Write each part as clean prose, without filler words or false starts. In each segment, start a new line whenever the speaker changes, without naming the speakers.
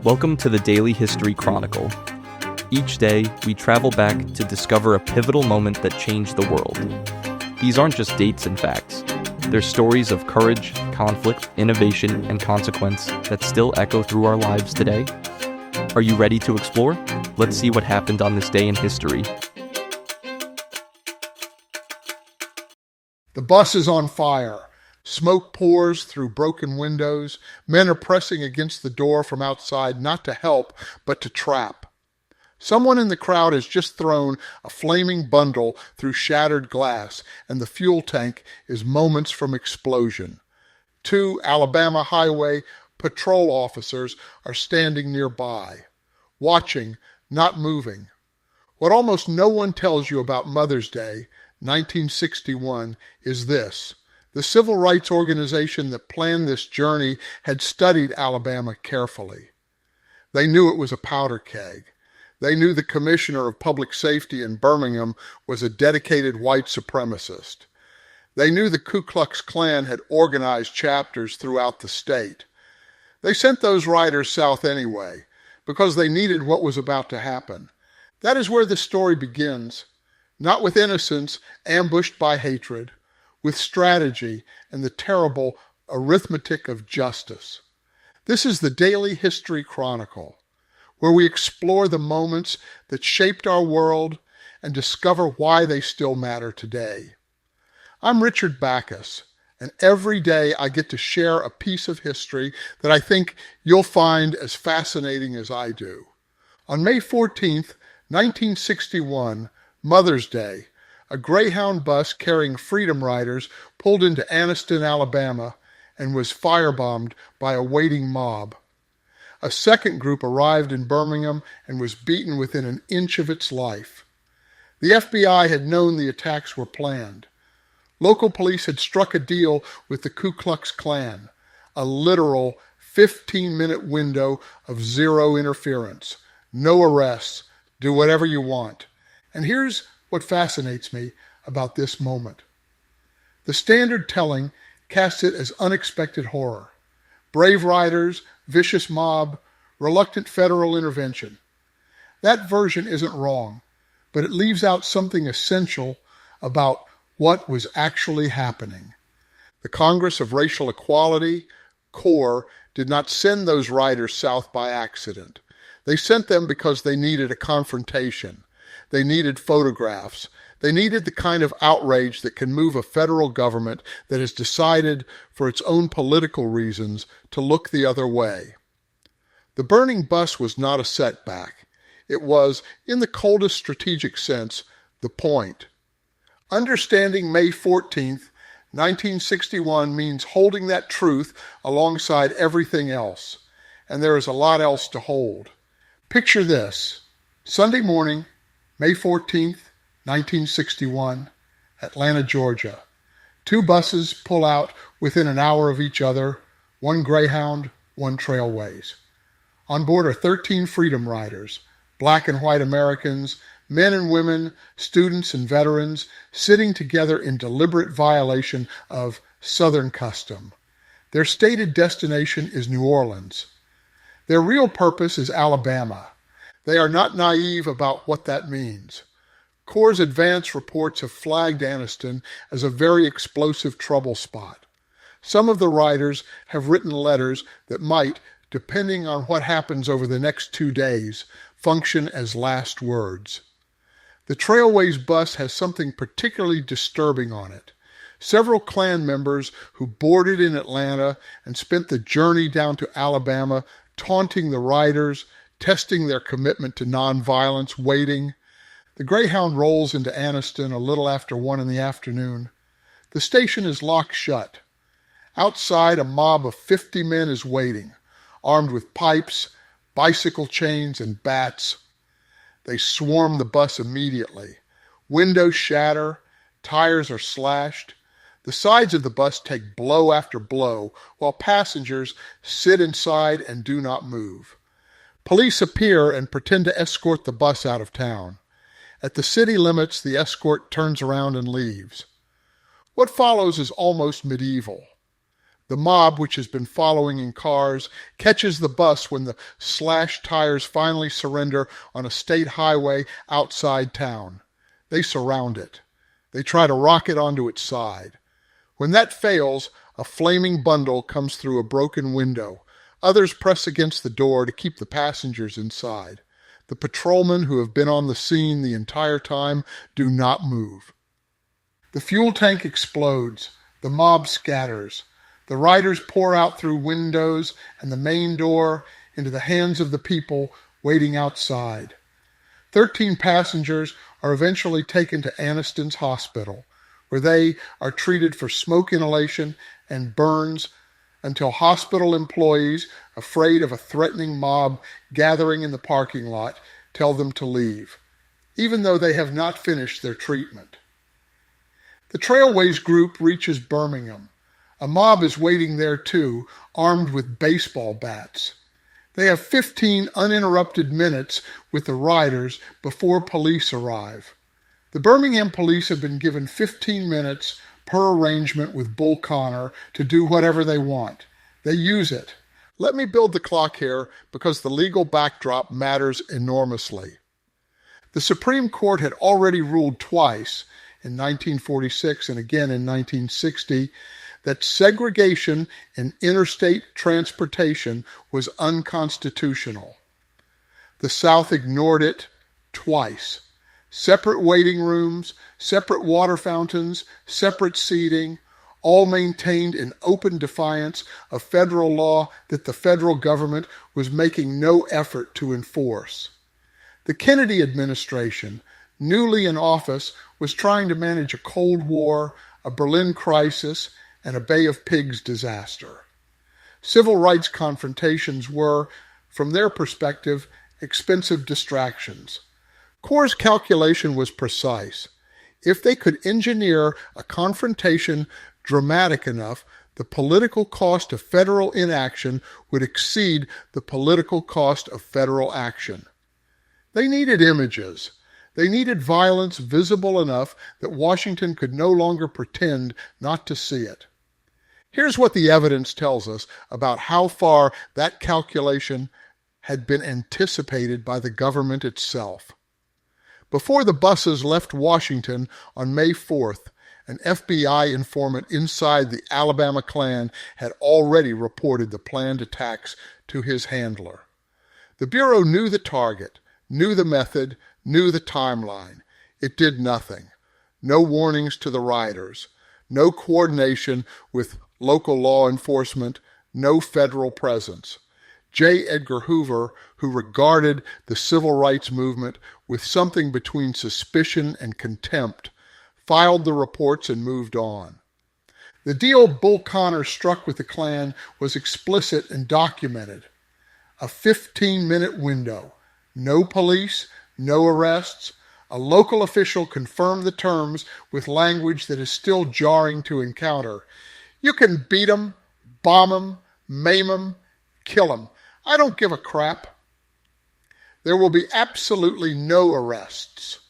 Welcome to the Daily History Chronicle. Each day, we travel back to discover a pivotal moment that changed the world. These aren't just dates and facts. They're stories of courage, conflict, innovation, and consequence that still echo through our lives today. Are you ready to explore? Let's see what happened on this day in history.
The bus is on fire. Smoke pours through broken windows. Men are pressing against the door from outside, not to help, but to trap. Someone in the crowd has just thrown a flaming bundle through shattered glass, and the fuel tank is moments from explosion. 2 Alabama Highway patrol officers are standing nearby, watching, not moving. What almost no one tells you about Mother's Day, 1961, is this. The civil rights organization that planned this journey had studied Alabama carefully. They knew it was a powder keg. They knew the commissioner of public safety in Birmingham was a dedicated white supremacist. They knew the Ku Klux Klan had organized chapters throughout the state. They sent those riders south anyway, because they needed what was about to happen. That is where the story begins, not with innocence ambushed by hatred, with strategy and the terrible arithmetic of justice. This is the Daily History Chronicle, where we explore the moments that shaped our world and discover why they still matter today. I'm Richard Backus, and every day I get to share a piece of history that I think you'll find as fascinating as I do. On May 14th, 1961, Mother's Day, a Greyhound bus carrying Freedom Riders pulled into Anniston, Alabama, and was firebombed by a waiting mob. A second group arrived in Birmingham and was beaten within an inch of its life. The FBI had known the attacks were planned. Local police had struck a deal with the Ku Klux Klan, a literal 15-minute window of zero interference, no arrests, do whatever you want. And here's what fascinates me about this moment. The standard telling casts it as unexpected horror. Brave riders, vicious mob, reluctant federal intervention. That version isn't wrong, but it leaves out something essential about what was actually happening. The Congress of Racial Equality, CORE, did not send those riders south by accident. They sent them because they needed a confrontation. They needed photographs. They needed the kind of outrage that can move a federal government that has decided, for its own political reasons, to look the other way. The burning bus was not a setback. It was, in the coldest strategic sense, the point. Understanding May 14th, 1961 means holding that truth alongside everything else. And there is a lot else to hold. Picture this. Sunday morning, May 14th, 1961, Atlanta, Georgia. 2 buses pull out within an hour of each other, 1 Greyhound, 1 Trailways. On board are 13 Freedom Riders, black and white Americans, men and women, students and veterans, sitting together in deliberate violation of Southern custom. Their stated destination is New Orleans. Their real purpose is Alabama. They are not naive about what that means. CORE's advance reports have flagged Anniston as a very explosive trouble spot. Some of the riders have written letters that might, depending on what happens over the next 2 days, function as last words. The Trailways bus has something particularly disturbing on it. Several Klan members who boarded in Atlanta and spent the journey down to Alabama taunting the riders, testing their commitment to nonviolence, waiting. The Greyhound rolls into Anniston a little after 1 in the afternoon. The station is locked shut. Outside, a mob of 50 men is waiting, armed with pipes, bicycle chains, and bats. They swarm the bus immediately. Windows shatter, tires are slashed. The sides of the bus take blow after blow, while passengers sit inside and do not move. Police appear and pretend to escort the bus out of town. At the city limits, the escort turns around and leaves. What follows is almost medieval. The mob, which has been following in cars, catches the bus when the slashed tires finally surrender on a state highway outside town. They surround it. They try to rock it onto its side. When that fails, a flaming bundle comes through a broken window. Others press against the door to keep the passengers inside. The patrolmen who have been on the scene the entire time do not move. The fuel tank explodes. The mob scatters. The riders pour out through windows and the main door into the hands of the people waiting outside. 13 passengers are eventually taken to Anniston's hospital, where they are treated for smoke inhalation and burns until hospital employees, afraid of a threatening mob gathering in the parking lot, tell them to leave, even though they have not finished their treatment. The Trailways group reaches Birmingham. A mob is waiting there too, armed with baseball bats. They have 15 uninterrupted minutes with the riders before police arrive. The Birmingham police have been given 15 minutes per arrangement with Bull Connor to do whatever they want. They use it. Let me build the clock here because the legal backdrop matters enormously. The Supreme Court had already ruled twice, in 1946 and again in 1960, that segregation in interstate transportation was unconstitutional. The South ignored it twice. Separate waiting rooms, separate water fountains, separate seating, all maintained in open defiance of federal law that the federal government was making no effort to enforce. The Kennedy administration, newly in office, was trying to manage a Cold War, a Berlin crisis, and a Bay of Pigs disaster. Civil rights confrontations were, from their perspective, expensive distractions. Core's calculation was precise. If they could engineer a confrontation dramatic enough, the political cost of federal inaction would exceed the political cost of federal action. They needed images. They needed violence visible enough that Washington could no longer pretend not to see it. Here's what the evidence tells us about how far that calculation had been anticipated by the government itself. Before the buses left Washington on May 4th, an FBI informant inside the Alabama Klan had already reported the planned attacks to his handler. The Bureau knew the target, knew the method, knew the timeline. It did nothing. No warnings to the riders, no coordination with local law enforcement, no federal presence. J. Edgar Hoover, who regarded the civil rights movement with something between suspicion and contempt, filed the reports and moved on. The deal Bull Connor struck with the Klan was explicit and documented. A 15-minute window. No police, no arrests. A local official confirmed the terms with language that is still jarring to encounter. You can beat 'em, bomb 'em, maim 'em, kill 'em. I don't give a crap. There will be absolutely no arrests.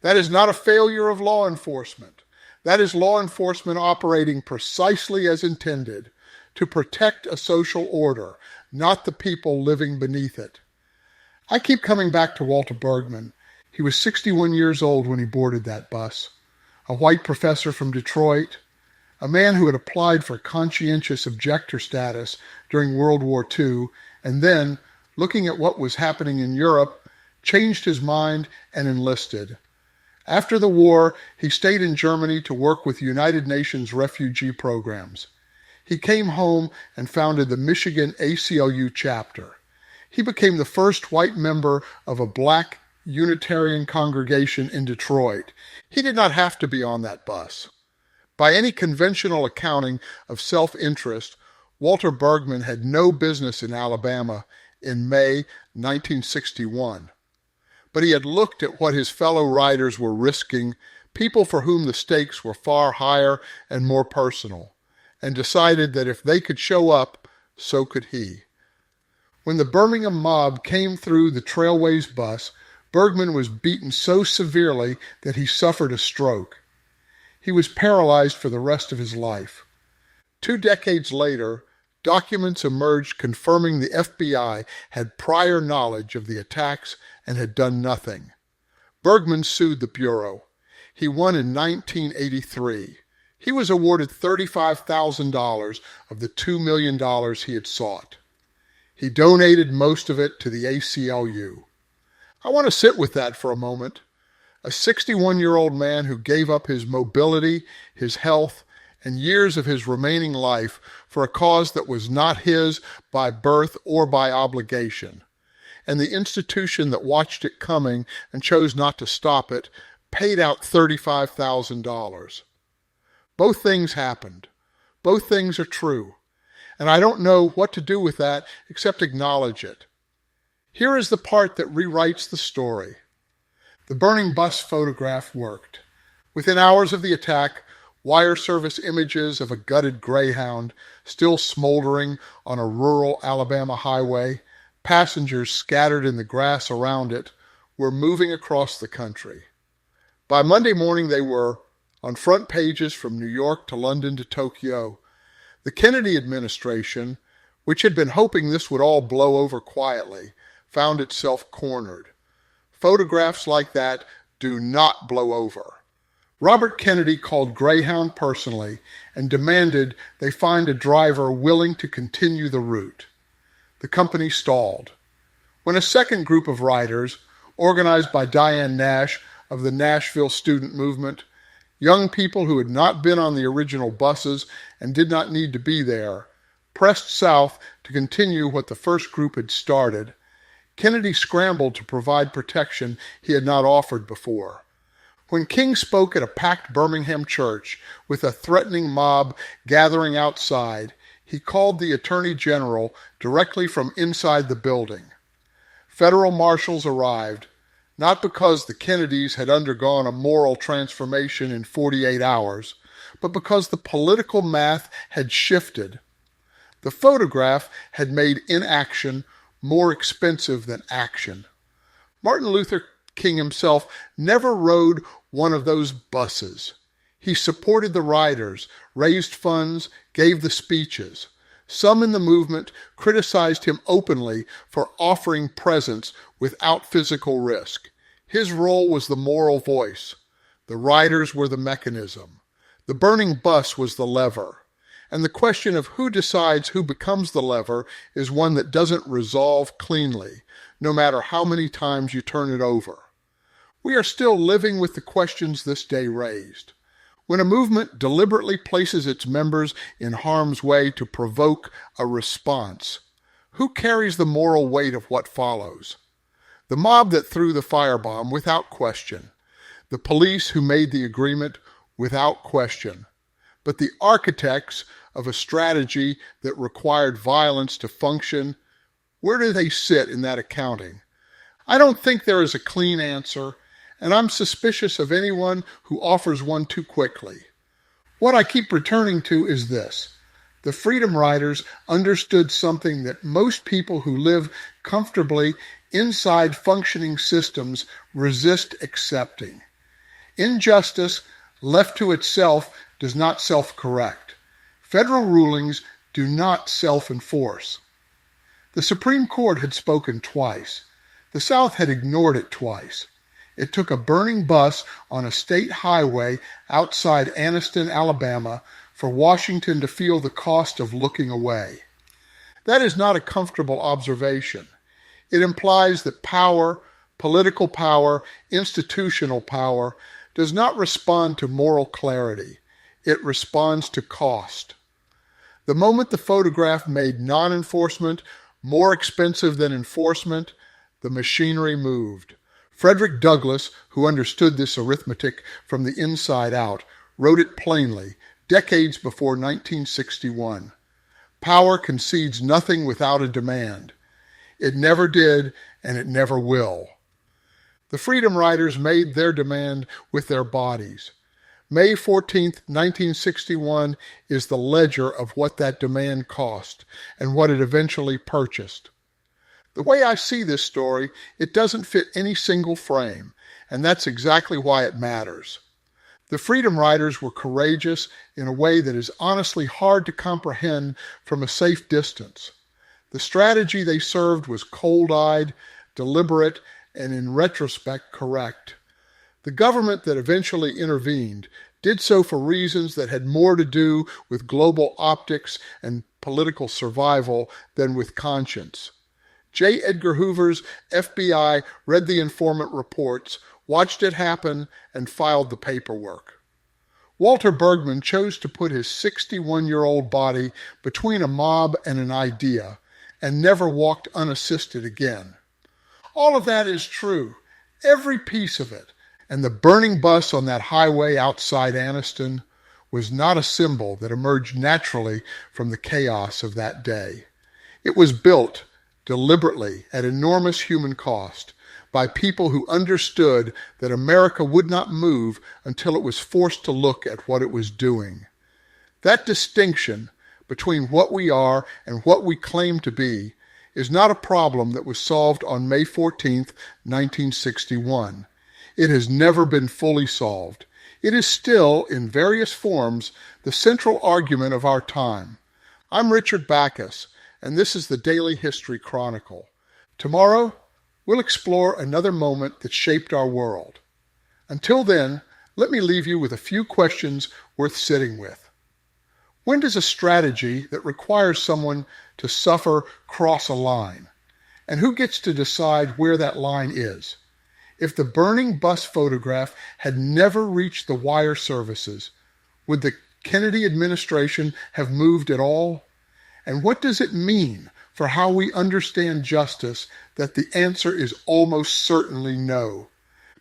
That is not a failure of law enforcement. That is law enforcement operating precisely as intended, to protect a social order, not the people living beneath it. I keep coming back to Walter Bergman. He was 61 years old when he boarded that bus. A white professor from Detroit, a man who had applied for conscientious objector status during World War II, and then, looking at what was happening in Europe, changed his mind and enlisted. After the war, he stayed in Germany to work with United Nations refugee programs. He came home and founded the Michigan ACLU chapter. He became the first white member of a black Unitarian congregation in Detroit. He did not have to be on that bus. By any conventional accounting of self-interest, Walter Bergman had no business in Alabama in May 1961. But he had looked at what his fellow riders were risking, people for whom the stakes were far higher and more personal, and decided that if they could show up, so could he. When the Birmingham mob came through the Trailways bus, Bergman was beaten so severely that he suffered a stroke. He was paralyzed for the rest of his life. 2 decades later, documents emerged confirming the FBI had prior knowledge of the attacks and had done nothing. Bergman sued the Bureau. He won in 1983. He was awarded $35,000 of the $2 million he had sought. He donated most of it to the ACLU. I want to sit with that for a moment. A 61-year-old man who gave up his mobility, his health, and years of his remaining life for a cause that was not his by birth or by obligation. And the institution that watched it coming and chose not to stop it paid out $35,000. Both things happened. Both things are true. And I don't know what to do with that except acknowledge it. Here is the part that rewrites the story. The burning bus photograph worked. Within hours of the attack, wire service images of a gutted Greyhound still smoldering on a rural Alabama highway, passengers scattered in the grass around it, were moving across the country. By Monday morning they were on front pages from New York to London to Tokyo. The Kennedy administration, which had been hoping this would all blow over quietly, found itself cornered. Photographs like that do not blow over. Robert Kennedy called Greyhound personally and demanded they find a driver willing to continue the route. The company stalled. When a second group of riders, organized by Diane Nash of the Nashville student movement, young people who had not been on the original buses and did not need to be there, pressed south to continue what the first group had started, Kennedy scrambled to provide protection he had not offered before. When King spoke at a packed Birmingham church with a threatening mob gathering outside, he called the Attorney General directly from inside the building. Federal marshals arrived, not because the Kennedys had undergone a moral transformation in 48 hours, but because the political math had shifted. The photograph had made inaction more expensive than action. Martin Luther King himself never rode one of those buses. He supported the riders, raised funds, gave the speeches. Some in the movement criticized him openly for offering presents without physical risk. His role was the moral voice. The riders were the mechanism. The burning bus was the lever. And the question of who decides who becomes the lever is one that doesn't resolve cleanly, no matter how many times you turn it over. We are still living with the questions this day raised. When a movement deliberately places its members in harm's way to provoke a response, who carries the moral weight of what follows? The mob that threw the firebomb, without question. The police who made the agreement, without question. But the architects of a strategy that required violence to function, where do they sit in that accounting? I don't think there is a clean answer, and I'm suspicious of anyone who offers one too quickly. What I keep returning to is this. The Freedom Riders understood something that most people who live comfortably inside functioning systems resist accepting. Injustice, left to itself, does not self-correct. Federal rulings do not self-enforce. The Supreme Court had spoken twice. The South had ignored it twice. It took a burning bus on a state highway outside Anniston, Alabama, for Washington to feel the cost of looking away. That is not a comfortable observation. It implies that power, political power, institutional power, does not respond to moral clarity. It responds to cost. The moment the photograph made non-enforcement more expensive than enforcement, the machinery moved. Frederick Douglass, who understood this arithmetic from the inside out, wrote it plainly, decades before 1961. Power concedes nothing without a demand. It never did, and it never will. The Freedom Riders made their demand with their bodies. May 14, 1961 is the ledger of what that demand cost and what it eventually purchased. The way I see this story, it doesn't fit any single frame, and that's exactly why it matters. The Freedom Riders were courageous in a way that is honestly hard to comprehend from a safe distance. The strategy they served was cold-eyed, deliberate, and in retrospect correct. The government that eventually intervened did so for reasons that had more to do with global optics and political survival than with conscience. J. Edgar Hoover's FBI read the informant reports, watched it happen, and filed the paperwork. Walter Bergman chose to put his 61-year-old body between a mob and an idea, and never walked unassisted again. All of that is true, every piece of it, and the burning bus on that highway outside Anniston was not a symbol that emerged naturally from the chaos of that day. It was built deliberately at enormous human cost by people who understood that America would not move until it was forced to look at what it was doing. That distinction between what we are and what we claim to be is not a problem that was solved on May 14, 1961. It has never been fully solved. It is still, in various forms, the central argument of our time. I'm Richard Backus, and this is the Daily History Chronicle. Tomorrow, we'll explore another moment that shaped our world. Until then, let me leave you with a few questions worth sitting with. When does a strategy that requires someone to suffer cross a line? And who gets to decide where that line is? If the burning bus photograph had never reached the wire services, would the Kennedy administration have moved at all? And what does it mean for how we understand justice that the answer is almost certainly no?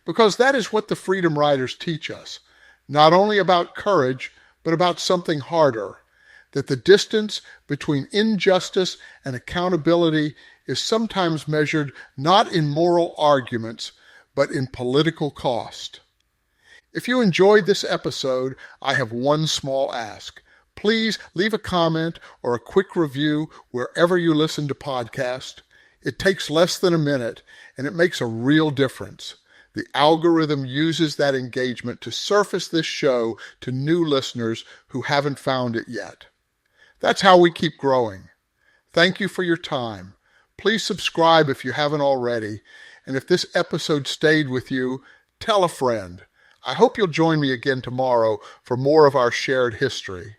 Because that is what the Freedom Riders teach us, not only about courage, but about something harder, that the distance between injustice and accountability is sometimes measured not in moral arguments, but in political cost. If you enjoyed this episode, I have one small ask. Please leave a comment or a quick review wherever you listen to podcasts. It takes less than a minute, and it makes a real difference. The algorithm uses that engagement to surface this show to new listeners who haven't found it yet. That's how we keep growing. Thank you for your time. Please subscribe if you haven't already. And if this episode stayed with you, tell a friend. I hope you'll join me again tomorrow for more of our shared history.